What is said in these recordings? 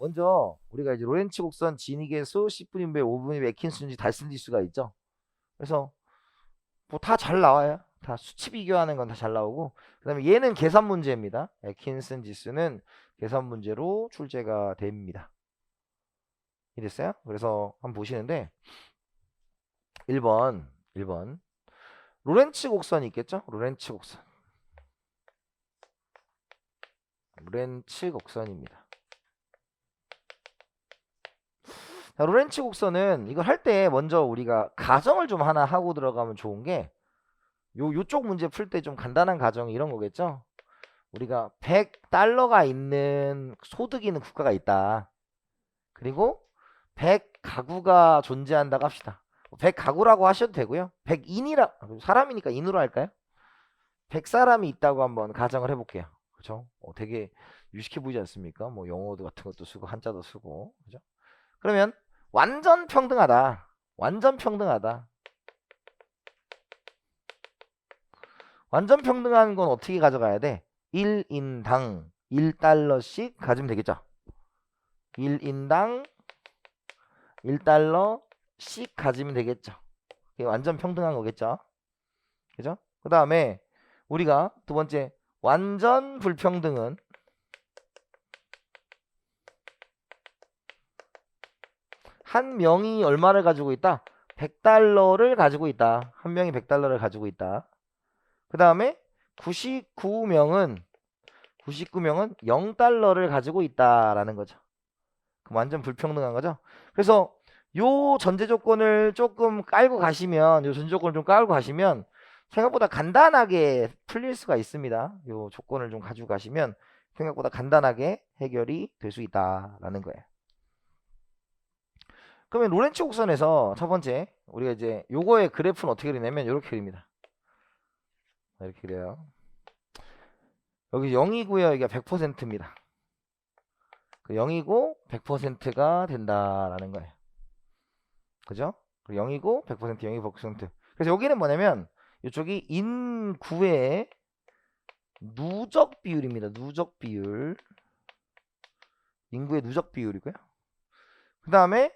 먼저 우리가 이제 로렌츠 곡선 진위계수 10분의 5분의 맥킨슨지 달슨지수가 있죠. 그래서 뭐 다 잘 나와요. 다 수치 비교하는 건 다 잘 나오고, 그다음에 얘는 계산 문제입니다. 맥킨슨 지수는 계산 문제로 출제가 됩니다. 이랬어요? 그래서 한번 보시는데 1번 로렌츠 곡선이 있겠죠? 로렌츠 곡선입니다. 자, 로렌츠 곡선은 이걸 할 때 먼저 우리가 가정을 좀 하나 하고 들어가면 좋은 게 요쪽 문제 풀 때 좀 간단한 가정이 이런 거겠죠? 우리가 100달러가 있는 소득이 있는 국가가 있다. 그리고 100가구가 존재한다고 합시다. 100가구라고 하셔도 되고요. 100인이라 사람이니까 인으로 할까요? 100사람이 있다고 한번 가정을 해볼게요. 그죠? 되게 유식해 보이지 않습니까? 뭐 영어도 같은 것도 쓰고 한자도 쓰고, 그죠? 그러면 완전 평등하다. 완전 평등하다. 완전 평등한 건 어떻게 가져가야 돼? 1인당 1달러씩 가지면 되겠죠? 1인당 1달러씩 가지면 되겠죠? 이게 완전 평등한 거겠죠? 그죠? 그 다음에 우리가 두 번째 완전 불평등은 한 명이 얼마를 가지고 있다? 100달러를 가지고 있다. 한 명이 100달러를 가지고 있다. 그 다음에 99명은 0달러를 가지고 있다라는 거죠. 그럼 완전 불평등한 거죠. 그래서 요 전제 조건을 조금 깔고 가시면, 요 전제 조건을 좀 깔고 가시면 생각보다 간단하게 풀릴 수가 있습니다. 요 조건을 좀 가지고 가시면 생각보다 간단하게 해결이 될 수 있다라는 거예요. 그러면 로렌츠 곡선에서 첫 번째 우리가 이제 요거의 그래프는 어떻게 그리냐면 이렇게 그립니다. 이렇게 그려요. 여기 0이고요. 여기가 100%입니다. 0이고 100%가 된다라는 거예요. 그죠? 0이고 100%, 0이고 100%. 그래서 여기는 뭐냐면 이쪽이 인구의 누적 비율입니다. 누적 비율. 인구의 누적 비율이고요. 그 다음에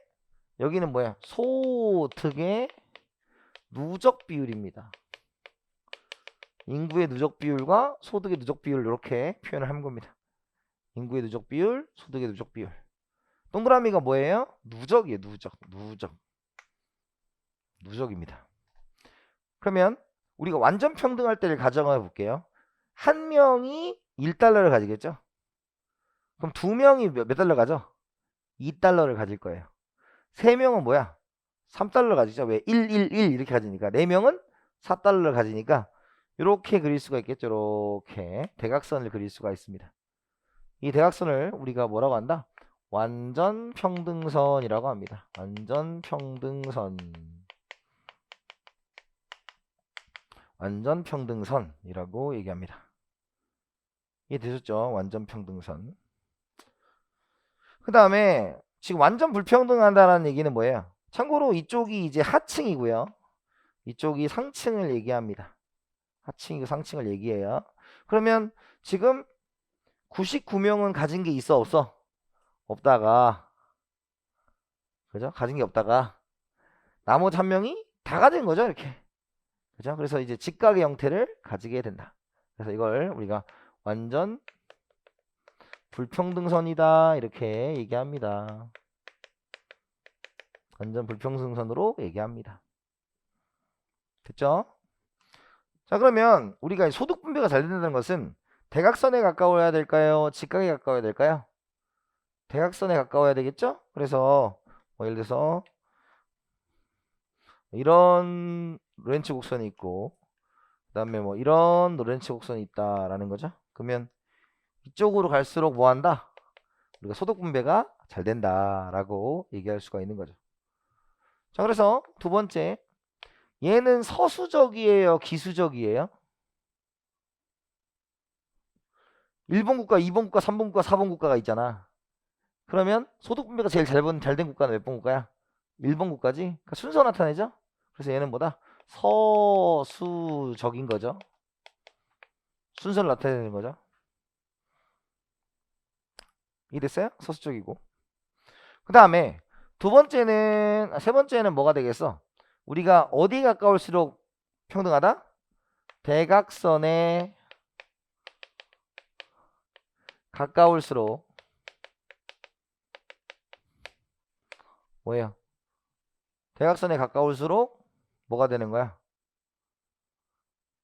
여기는 뭐야? 소득의 누적 비율입니다. 인구의 누적 비율과 소득의 누적 비율 이렇게 표현을 한 겁니다. 인구의 누적 비율, 소득의 누적 비율. 동그라미가 뭐예요? 누적이에요. 누적입니다. 그러면 우리가 완전 평등할 때를 가정해 볼게요. 한 명이 1달러를 가지겠죠? 그럼 두 명이 몇 달러 가져? 2달러를 가질 거예요. 세 명은 뭐야? 3달러 가지죠. 왜? 1, 1, 1 이렇게 가지니까. 네 명은 4달러를 가지니까 이렇게 그릴 수가 있겠죠. 이렇게 대각선을 그릴 수가 있습니다. 이 대각선을 우리가 뭐라고 한다? 완전 평등선이라고 합니다. 완전 평등선. 완전 평등선이라고 얘기합니다. 이해되셨죠? 완전 평등선. 그 다음에 지금 완전 불평등하다는 얘기는 뭐예요? 참고로 이쪽이 이제 하층이고요. 이쪽이 상층을 얘기합니다. 하층이고 상층을 얘기해요. 그러면 지금 99명은 가진 게 있어 없어? 없다가, 그죠? 가진 게 없다가 나머지 한 명이 다 가진 거죠, 이렇게. 그죠? 그래서 이제 직각의 형태를 가지게 된다. 그래서 이걸 우리가 완전 불평등선이다 이렇게 얘기합니다. 완전 불평등선으로 얘기합니다. 됐죠? 자, 그러면 우리가 소득 분배가 잘 된다는 것은 대각선에 가까워야 될까요? 직각에 가까워야 될까요? 대각선에 가까워야 되겠죠? 그래서 뭐 예를 들어서 이런 로렌츠 곡선이 있고, 그 다음에 뭐 이런 로렌츠 곡선이 있다라는 거죠. 그러면 이쪽으로 갈수록 뭐 한다? 우리가 소득 분배가 잘 된다라고 얘기할 수가 있는 거죠. 자, 그래서 두 번째, 얘는 서수적이에요, 기수적이에요? 1번 국가, 2번 국가, 3번 국가, 4번 국가가 있잖아. 그러면 소득 분배가 제일 잘된 국가는 몇 번 국가야? 1번 국가지? 그러니까 순서 나타내죠? 그래서 얘는 뭐다? 서수적인 거죠. 순서를 나타내는 거죠. 이해됐어요? 서수적이고. 그 다음에 세 번째는 뭐가 되겠어? 우리가 어디 가까울수록 평등하다? 대각선에 가까울수록 뭐예요? 대각선에 가까울수록 뭐가 되는 거야?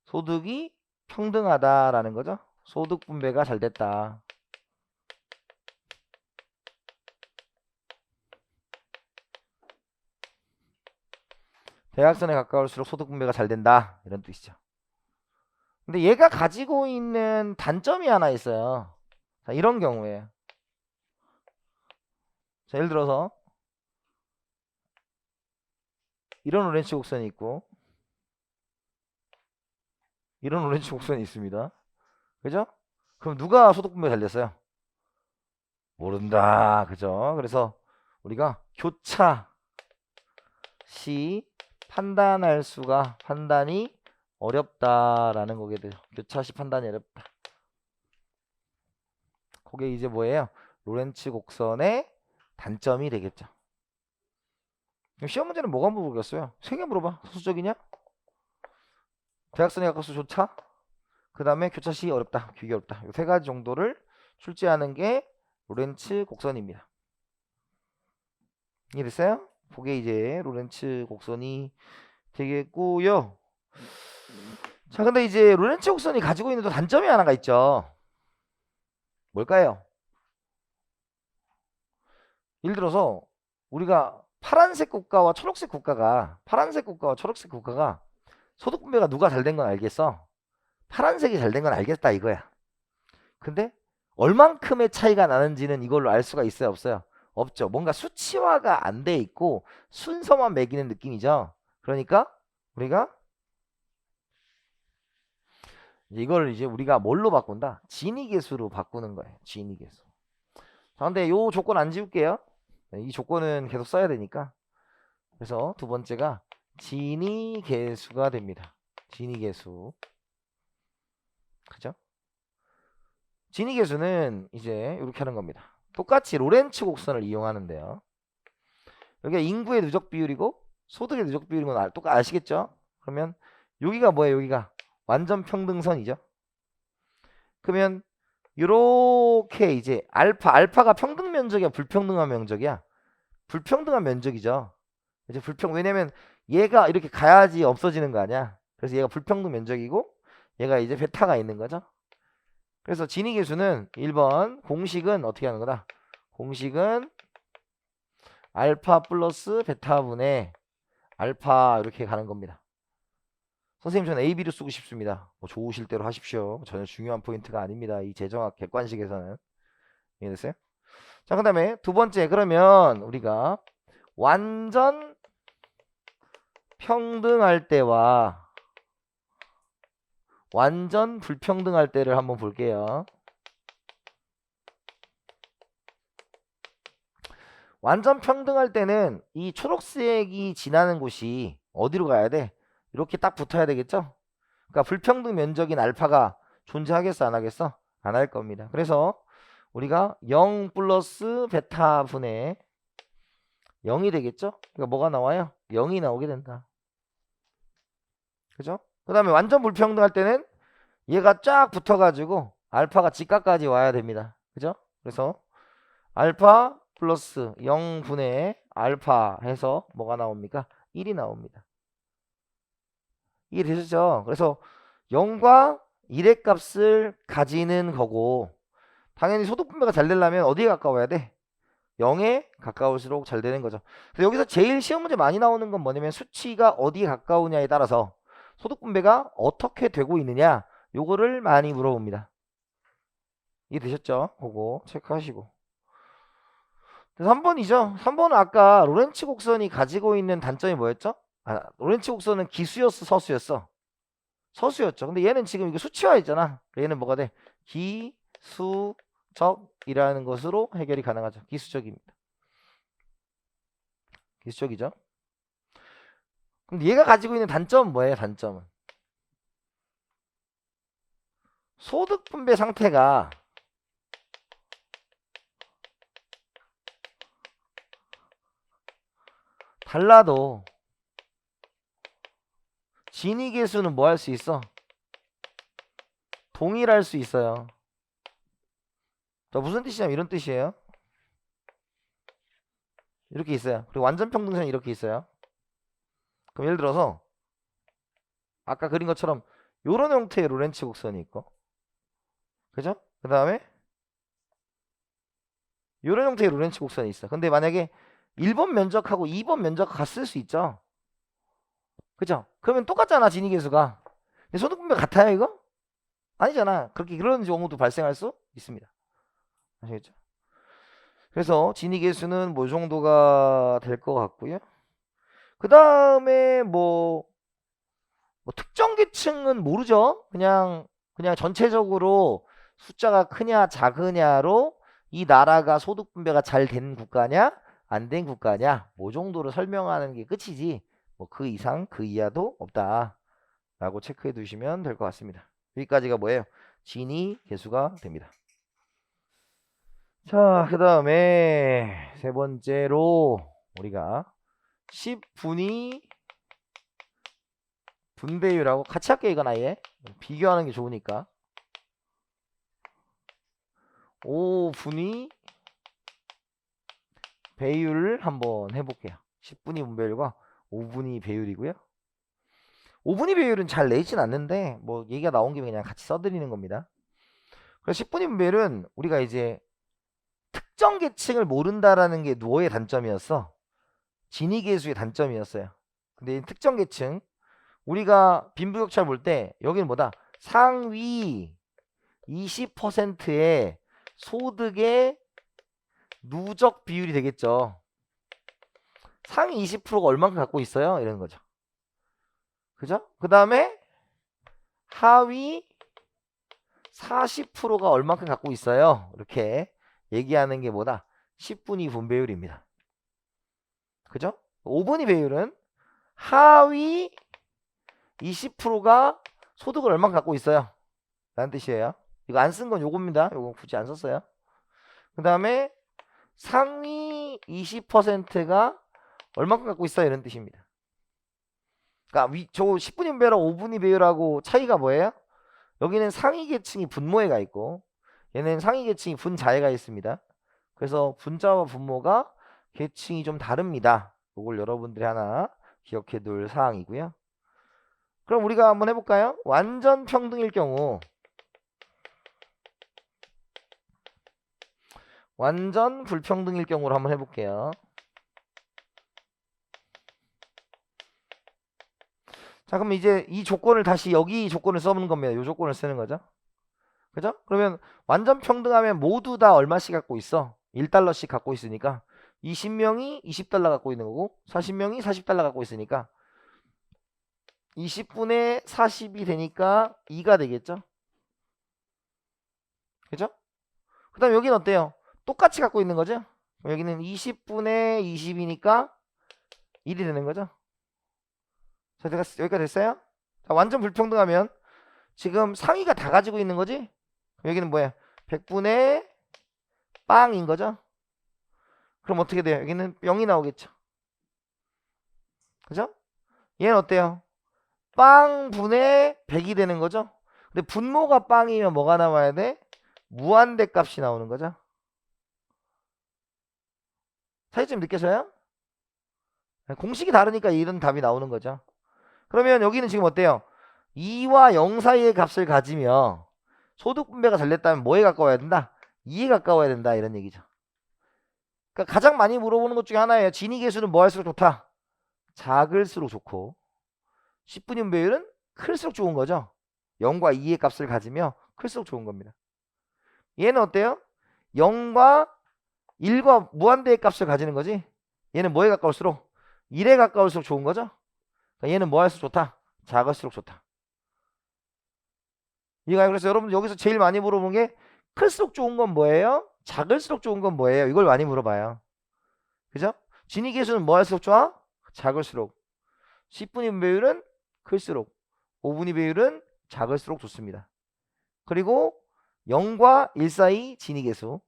소득이 평등하다라는 거죠. 소득 분배가 잘 됐다. 대각선에 가까울수록 소득 분배가 잘 된다. 이런 뜻이죠. 근데 얘가 가지고 있는 단점이 하나 있어요. 자, 이런 경우에. 자, 예를 들어서 이런 오렌지 곡선이 있고 이런 오렌지 곡선이 있습니다. 그죠? 그럼 누가 소득 분배가 잘 됐어요? 모른다. 그죠? 그래서 우리가 교차 시 판단이 어렵다라는 거게 돼요. 교차 시 판단이 어렵다. 그게 이제 뭐예요? 로렌츠 곡선의 단점이 되겠죠. 시험 문제는 뭐가 물어보겠어요? 세 개 물어봐. 소수적이냐? 대각선에 가까워서 좋다. 그 다음에 교차 시 어렵다. 귀기 어렵다. 이 세 가지 정도를 출제하는 게 로렌츠 곡선입니다. 이해됐어요? 그게 이제 로렌츠 곡선이 되겠고요. 자, 근데 이제 로렌츠 곡선이 가지고 있는 또 단점이 하나가 있죠. 뭘까요? 예를 들어서 우리가 파란색 국가와 초록색 국가가 소득 분배가 누가 잘 된 건 알겠어? 파란색이 잘 된 건 알겠다 이거야. 근데 얼만큼의 차이가 나는지는 이걸로 알 수가 있어요, 없어요? 없죠. 뭔가 수치화가 안 돼 있고 순서만 매기는 느낌이죠. 그러니까 우리가 이걸 이제 우리가 뭘로 바꾼다? 진위계수로 바꾸는 거예요. 진위계수. 자, 근데 요 조건 안 지울게요. 이 조건은 계속 써야 되니까. 그래서 두 번째가 진위계수가 됩니다. 진위계수. 그죠? 진위계수는 이제 이렇게 하는 겁니다. 똑같이 로렌츠 곡선을 이용하는데요. 여기가 인구의 누적 비율이고 소득의 누적 비율인 건 똑같이 아시겠죠? 그러면 여기가 뭐예요? 여기가 완전 평등선이죠. 그러면 이렇게 이제 알파가 평등 면적이야, 불평등한 면적이야? 불평등한 면적이죠. 이제 왜냐면 얘가 이렇게 가야지 없어지는 거 아니야. 그래서 얘가 불평등 면적이고 얘가 이제 베타가 있는 거죠. 그래서 진위계수는 1번 공식은 어떻게 하는 거다? 공식은 알파 플러스 베타분의 알파 이렇게 가는 겁니다. 선생님 저는 A, B로 쓰고 싶습니다. 뭐 좋으실 대로 하십시오. 전혀 중요한 포인트가 아닙니다. 이 재정학 객관식에서는. 이해됐어요? 자, 그 다음에 두 번째, 그러면 우리가 완전 평등할 때와 완전 불평등할 때를 한번 볼게요. 완전 평등할 때는 이 초록색이 지나는 곳이 어디로 가야 돼? 이렇게 딱 붙어야 되겠죠? 그러니까 불평등 면적인 알파가 존재하겠어, 안 하겠어? 안 할 겁니다. 그래서 우리가 0 플러스 베타 분의 0이 되겠죠? 그러니까 뭐가 나와요? 0이 나오게 된다. 그죠? 그 다음에 완전 불평등할 때는 얘가 쫙 붙어가지고 알파가 직각까지 와야 됩니다. 그죠? 그래서 알파 플러스 0분의 알파 해서 뭐가 나옵니까? 1이 나옵니다. 이해되셨죠? 그래서 0과 1의 값을 가지는 거고 당연히 소득 분배가 잘 되려면 어디에 가까워야 돼? 0에 가까울수록 잘 되는 거죠. 그래서 여기서 제일 시험 문제 많이 나오는 건 뭐냐면 수치가 어디에 가까우냐에 따라서 소득 분배가 어떻게 되고 있느냐 요거를 많이 물어봅니다. 이해되셨죠? 그거 체크하시고. 3번이죠. 3번은 아까 로렌츠 곡선이 가지고 있는 단점이 뭐였죠? 로렌츠 곡선은 기수였어, 서수였어? 서수였죠. 근데 얘는 지금 이거 수치화했잖아. 얘는 뭐가 돼? 기수적이라는 것으로 해결이 가능하죠. 기수적입니다. 기수적이죠. 근데 얘가 가지고 있는 단점은 뭐예요? 단점은 소득 분배 상태가 달라도 진위계수는 뭐 할 수 있어? 동일할 수 있어요. 자, 무슨 뜻이냐면 이런 뜻이에요. 이렇게 있어요. 그리고 완전 평등선이 이렇게 있어요. 그럼 예를 들어서 아까 그린 것처럼 요런 형태의 로렌츠 곡선이 있고, 그죠? 그 다음에 요런 형태의 로렌츠 곡선이 있어. 근데 만약에 1번 면적하고 2번 면적 같을 수 있죠. 그죠? 그러면 똑같잖아, 진위계수가. 근데 소득분배 같아요, 이거? 아니잖아. 그렇게 그런 경우도 발생할 수 있습니다. 아시겠죠? 그래서 진위계수는 뭐 정도가 될 것 같고요. 그 다음에 뭐 특정 계층은 모르죠. 그냥 전체적으로 숫자가 크냐 작으냐로 이 나라가 소득 분배가 잘 된 국가냐 안 된 국가냐 뭐 정도로 설명하는 게 끝이지 뭐 그 이상 그 이하도 없다 라고 체크해 두시면 될 것 같습니다. 여기까지가 뭐예요? 진위 계수가 됩니다. 자, 그 다음에 세 번째로 우리가 10분위 분배율하고 같이 할게요. 이건 아예 비교하는 게 좋으니까 5분위 배율을 한번 해볼게요. 10분위 분배율과 5분위 배율이고요. 5분위 배율은 잘 내진 않는데 뭐 얘기가 나온 김에 그냥 같이 써드리는 겁니다. 그래서 10분위 분배율은 우리가 이제 특정 계층을 모른다라는 게 누어의 단점이었어. 진위계수의 단점이었어요. 근데 이 특정 계층 우리가 빈부격차를 볼 때 여기는 뭐다? 상위 20%의 소득의 누적 비율이 되겠죠. 상위 20%가 얼만큼 갖고 있어요? 이런 거죠. 그죠? 그 다음에 하위 40%가 얼만큼 갖고 있어요? 이렇게 얘기하는 게 뭐다? 10분위 분배율입니다. 그죠? 5분위 배율은 하위 20%가 소득을 얼만큼 갖고 있어요? 라는 뜻이에요. 이거 안 쓴 건 요겁니다. 요거 굳이 안 썼어요. 그 다음에 상위 20%가 얼만큼 갖고 있어요? 이런 뜻입니다. 그러니까 저 10분위 분배율하고 5분위 배율하고 차이가 뭐예요? 여기는 상위 계층이 분모에가 있고 얘는 상위 계층이 분자에가 있습니다. 그래서 분자와 분모가 계층이 좀 다릅니다. 이걸 여러분들이 하나 기억해 둘 사항이고요. 그럼 우리가 한번 해볼까요? 완전 평등일 경우 완전 불평등일 경우로 한번 해볼게요. 자, 그럼 이제 이 조건을 다시 여기 조건을 써보는 겁니다. 이 조건을 쓰는 거죠. 그죠? 그러면 완전 평등하면 모두 다 얼마씩 갖고 있어? 1달러씩 갖고 있으니까 20명이 20달러 갖고 있는 거고 40명이 40달러 갖고 있으니까 20분의 40이 되니까 2가 되겠죠? 그죠? 그 다음 여기는 어때요? 똑같이 갖고 있는 거죠? 여기는 20분의 20이니까 1이 되는 거죠? 자, 여기까지 됐어요? 자, 완전 불평등하면 지금 상위가 다 가지고 있는 거지? 여기는 뭐야? 100분의 빵인 거죠? 그럼 어떻게 돼요? 여기는 0이 나오겠죠? 그죠? 얘는 어때요? 빵분의 100이 되는 거죠? 근데 분모가 빵이면 뭐가 나와야 돼? 무한대 값이 나오는 거죠? 차이점 느껴져요? 공식이 다르니까 이런 답이 나오는 거죠. 그러면 여기는 지금 어때요? 2와 0 사이의 값을 가지며 소득 분배가 잘 됐다면 뭐에 가까워야 된다? 2에 가까워야 된다 이런 얘기죠. 그러니까 가장 많이 물어보는 것 중에 하나예요. 진위계수는 뭐 할수록 좋다? 작을수록 좋고 10분위 분배율은 클수록 좋은 거죠. 0과 2의 값을 가지며 클수록 좋은 겁니다. 얘는 어때요? 0과 1과 무한대의 값을 가지는 거지. 얘는 뭐에 가까울수록 1에 가까울수록 좋은 거죠. 그러니까 얘는 뭐 할수록 좋다? 작을수록 좋다. 이거요. 그래서 여러분 여기서 제일 많이 물어보는 게 클수록 좋은 건 뭐예요? 작을수록 좋은 건 뭐예요? 이걸 많이 물어봐요. 그죠? 진위계수는 뭐 할수록 좋아? 작을수록. 10분위 분배율은 클수록. 5분위 배율은 작을수록 좋습니다. 그리고 0과 1 사이 진위계수,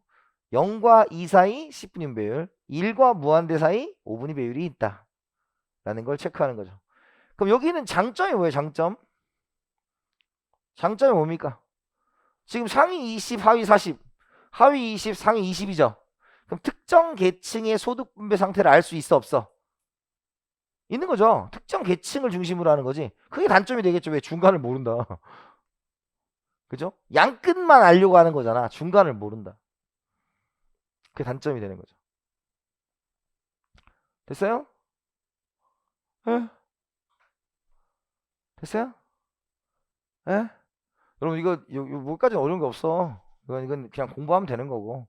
0과 2 사이 10분위 분배율, 1과 무한대 사이 5분위 배율이 있다. 라는 걸 체크하는 거죠. 그럼 여기는 장점이 뭐예요? 장점이 뭡니까? 지금 상위 20, 하위 40, 하위 20, 상위 20이죠. 그럼 특정 계층의 소득 분배 상태를 알 수 있어, 없어? 있는 거죠. 특정 계층을 중심으로 하는 거지. 그게 단점이 되겠죠. 왜? 중간을 모른다. 그죠? 양끝만 알려고 하는 거잖아. 중간을 모른다. 그게 단점이 되는 거죠. 됐어요? 에? 됐어요? 에? 여러분 이거 뭐까지 어려운 게 없어. 이건 그냥 공부하면 되는 거고.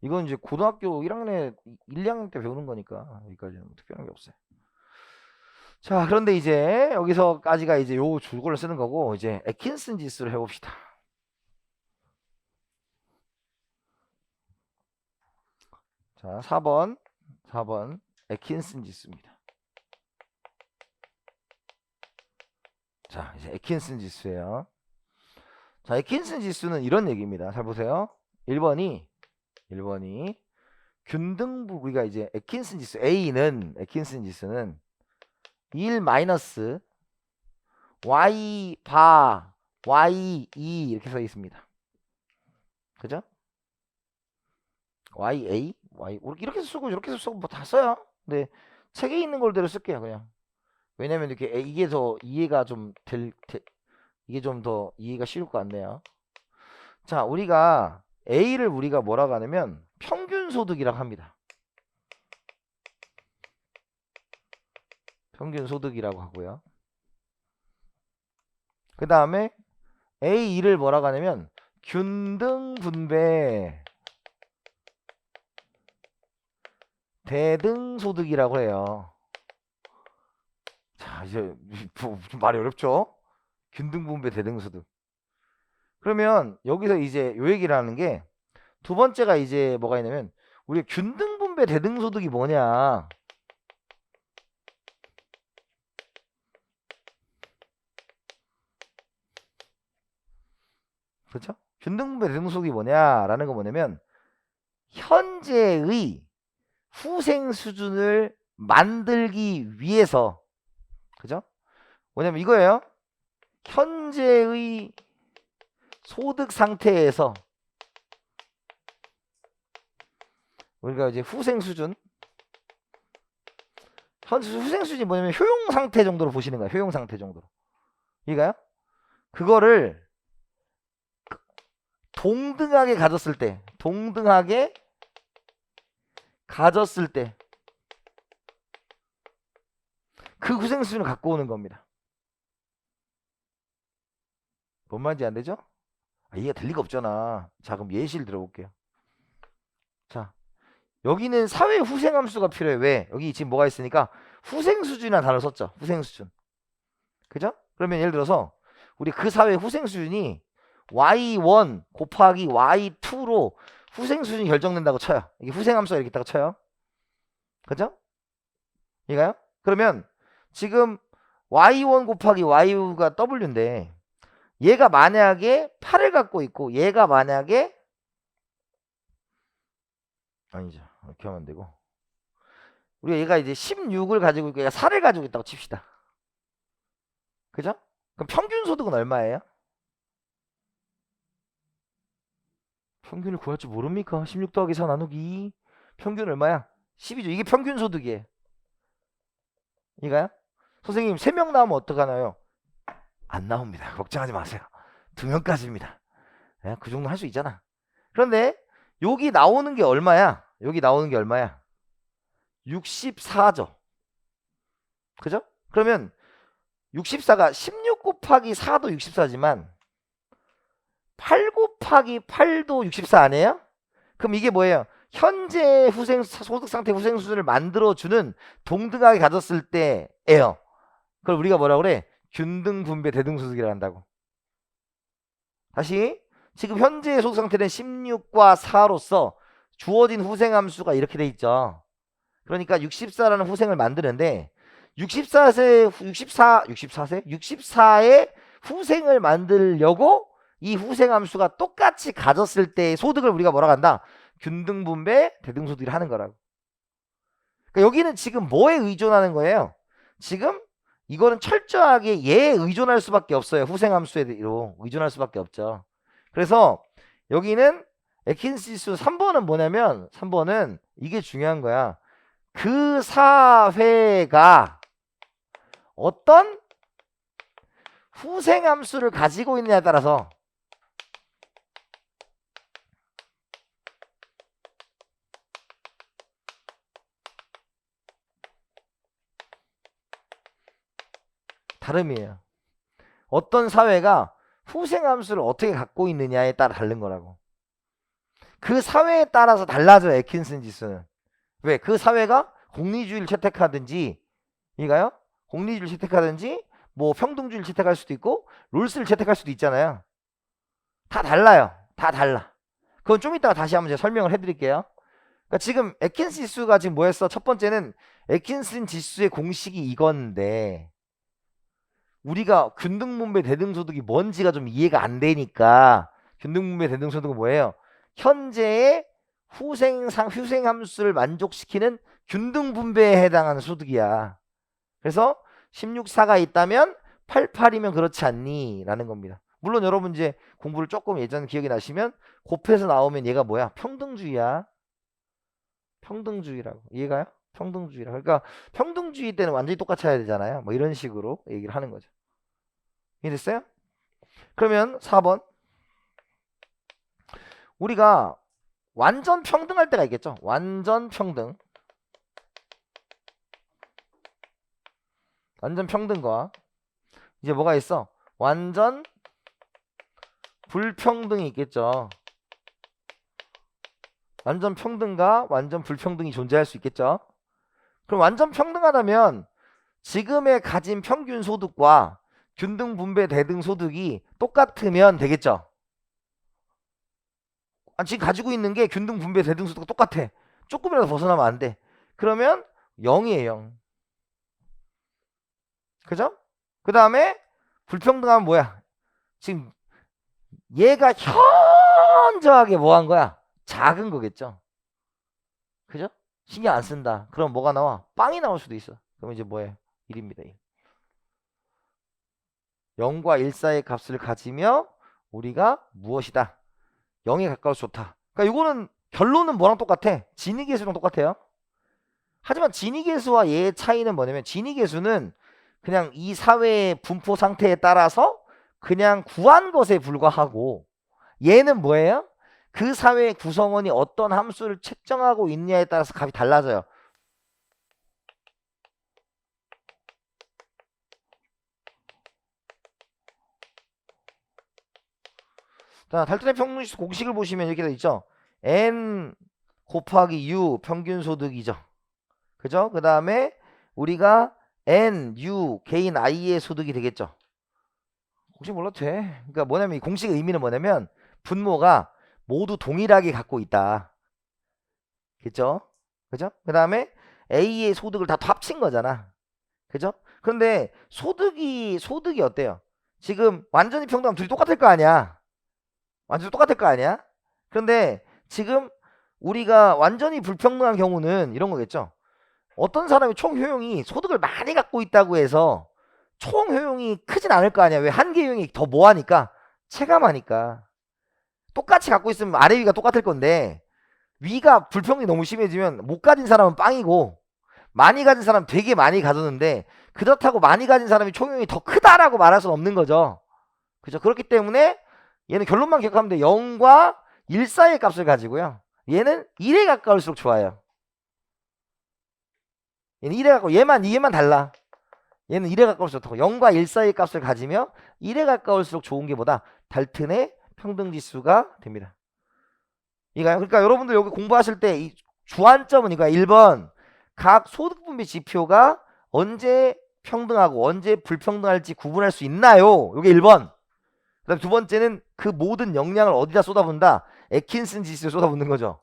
이건 이제 고등학교 1학년, 1, 2학년 때 배우는 거니까 여기까지는 뭐 특별한 게 없어요. 자, 그런데 이제 여기서까지가 이제 요 줄거를 쓰는 거고, 이제 애킨슨 지수를 해봅시다. 자, 4번 애킨슨 지수입니다. 자, 이제 애킨슨 지수예요. 자, 애킨슨 지수는 이런 얘기입니다. 잘 보세요. 1번이 균등부, 우리가 이제 애킨슨 지수 A는 애킨슨 지수는 1 마이너스 Y 바 Y 2 이렇게 써 있습니다. 그죠? YA, Y 이렇게 쓰고 이렇게 쓰고 뭐 다 써요. 근데 책에 있는 걸대로 쓸게요, 그냥. 왜냐면 이렇게 이게 더 이해가 좀 이게 좀 더 이해가 쉬울 것 같네요. 자, 우리가 A를 우리가 뭐라고 하냐면 평균 소득이라고 합니다. 평균 소득이라고 하고요. 그 다음에 A2를 뭐라고 하냐면 균등 분배 대등 소득이라고 해요. 자, 이제 좀 말이 어렵죠? 균등 분배 대등 소득. 그러면 여기서 이제 요 얘기를 하는 게 두 번째가 이제 뭐가 있냐면 우리 균등 분배 대등 소득이 뭐냐? 그렇죠? 균등 분배 대등 소득이 뭐냐라는 거 뭐냐면 현재의 후생 수준을 만들기 위해서, 그죠? 뭐냐면 이거예요. 현재의 소득 상태에서 우리가 이제 후생 수준, 후생 수준이 뭐냐면 효용 상태 정도로 보시는 거예요. 효용 상태 정도로. 이거요? 그거를 동등하게 가졌을 때, 그 후생 수준을 갖고 오는 겁니다. 뭔 말인지 안 되죠? 이해가 될 리가 없잖아. 자, 그럼 예시를 들어볼게요. 자, 여기는 사회 후생 함수가 필요해. 왜? 여기 지금 뭐가 있으니까 후생 수준이라는 단어를 썼죠. 후생 수준. 그죠? 그러면 예를 들어서 우리 그 사회 후생 수준이 y1 곱하기 y2로 후생 수준이 결정된다고 쳐요. 이게 후생 함수가 이렇게 있다고 쳐요. 그죠? 이거요? 그러면 지금 y1 곱하기 y가 w인데 얘가 만약에 8을 갖고 있고 얘가 만약에 아니죠. 이렇게 하면 되고 우리가 얘가 이제 16을 가지고 있고 얘가 4를 가지고 있다고 칩시다. 그죠? 그럼 평균 소득은 얼마예요? 평균을 구할 줄 모릅니까? 16 더하기 4 나누기 2 평균 얼마야? 10이죠. 이게 평균 소득이에요. 이거요? 선생님 3명 나오면 어떡하나요? 안 나옵니다. 걱정하지 마세요. 2명까지입니다. 그 정도 할 수 있잖아. 그런데 여기 나오는 게 얼마야? 64죠. 그죠? 그러면 64가 16 곱하기 4도 64지만 8 곱하기 8도 64 아니에요? 그럼 이게 뭐예요? 현재 후생 소득 상태 후생 수준을 만들어주는 동등하게 가졌을 때예요. 그걸 우리가 뭐라고 그래? 균등 분배 대등 소득이라고 한다고. 다시 지금 현재 소득 상태는 16과 4로서 주어진 후생 함수가 이렇게 돼 있죠. 그러니까 64라는 후생을 만드는데 64의 후생을 만들려고 이 후생 함수가 똑같이 가졌을 때의 소득을 우리가 뭐라고 한다? 균등 분배 대등 소득을 하는 거라고. 그러니까 여기는 지금 뭐에 의존하는 거예요? 지금 이거는 철저하게 얘에 의존할 수밖에 없어요. 후생함수로 의존할 수밖에 없죠. 그래서 여기는 에킨스 지수 3번은 뭐냐면 3번은 이게 중요한 거야. 그 사회가 어떤 후생함수를 가지고 있느냐에 따라서 다름이에요. 어떤 사회가 후생함수를 어떻게 갖고 있느냐에 따라 다른 거라고. 그 사회에 따라서 달라져요. 에킨슨 지수는. 왜? 그 사회가 공리주의를 채택하든지 이가요? 공리주의를 채택하든지 뭐 평등주의를 채택할 수도 있고 롤스를 채택할 수도 있잖아요. 다 달라요. 다 달라. 그건 좀 이따가 다시 한번 제가 설명을 해드릴게요. 그러니까 지금 에킨슨 지수가 지금 뭐였어? 첫 번째는 에킨슨 지수의 공식이 이건데 우리가 균등분배 대등소득이 뭔지가 좀 이해가 안 되니까 균등분배 대등소득은 뭐예요? 현재의 후생함수를 만족시키는 균등분배에 해당하는 소득이야. 그래서 16,4가 있다면 88이면 그렇지 않니? 라는 겁니다. 물론 여러분 이제 공부를 조금 예전 기억이 나시면 곱해서 나오면 얘가 뭐야? 평등주의야. 평등주의라고. 이해가요? 평등주의라. 그러니까 평등주의 때는 완전히 똑같이 해야 되잖아요. 뭐 이런 식으로 얘기를 하는 거죠. 이해됐어요? 그러면 4번. 우리가 완전 평등할 때가 있겠죠. 완전 평등. 완전 평등과 이제 뭐가 있어? 완전 불평등이 있겠죠. 완전 평등과 완전 불평등이 존재할 수 있겠죠. 그럼 완전 평등하다면 지금의 가진 평균 소득과 균등 분배 대등 소득이 똑같으면 되겠죠. 지금 가지고 있는 게 균등 분배 대등 소득과 똑같아. 조금이라도 벗어나면 안 돼. 그러면 0이에요. 0. 그죠? 그 다음에 불평등하면 뭐야? 지금 얘가 현저하게 뭐 한 거야? 작은 거겠죠. 그죠? 신경 안 쓴다. 그럼 뭐가 나와? 빵이 나올 수도 있어. 그럼 이제 뭐예요? 1입니다. 1. 0과 1 사이의 값을 가지며 우리가 무엇이다? 0에 가까워서 좋다. 그러니까 이거는 결론은 뭐랑 똑같아? 진위계수랑 똑같아요. 하지만 진위계수와 얘의 차이는 뭐냐면 진위계수는 그냥 이 사회의 분포 상태에 따라서 그냥 구한 것에 불과하고 얘는 뭐예요? 그 사회의 구성원이 어떤 함수를 책정하고 있냐에 따라서 값이 달라져요. 자, 달턴의 평균지수 공식을 보시면 이렇게 되어 있죠. n 곱하기 u 평균소득이죠. 그죠? 그 다음에 우리가 n, u, 개인 i의 소득이 되겠죠. 공식 몰라도 돼. 그러니까 뭐냐면 이 공식의 의미는 뭐냐면 분모가 모두 동일하게 갖고 있다. 그죠? 그죠? 그 다음에 A의 소득을 다 합친 거잖아. 그죠? 그런데 소득이 어때요? 지금 완전히 평등하면 둘이 똑같을 거 아니야. 완전히 똑같을 거 아니야. 그런데 지금 우리가 완전히 불평등한 경우는 이런 거겠죠. 어떤 사람이 총 효용이 소득을 많이 갖고 있다고 해서 총 효용이 크진 않을 거 아니야. 왜 한 개 효용이 더 뭐하니까? 체감하니까. 똑같이 갖고 있으면 아래 위가 똑같을 건데 위가 불평등이 너무 심해지면 못 가진 사람은 빵이고 많이 가진 사람은 되게 많이 가졌는데 그렇다고 많이 가진 사람이 총용이 더 크다라고 말할 수는 없는 거죠. 그죠? 그렇기 때문에 얘는 결론만 기억하면 돼. 0과 1 사이의 값을 가지고요. 얘는 1에 가까울수록 좋아요. 얘는 1에 가까워. 얘만 달라. 얘는 1에 가까울수록 좋다고. 0과 1 사이의 값을 가지며 1에 가까울수록 좋은 게 뭐다? 달튼의 평등지수가 됩니다. 이거요. 그러니까 여러분들 여기 공부하실 때 이 주안점은 이거야. 1번 각 소득분배 지표가 언제 평등하고 언제 불평등할지 구분할 수 있나요? 이게 1번. 그 다음 두 번째는 그 모든 역량을 어디다 쏟아붓는다? 에킨슨 지수에 쏟아붓는 거죠.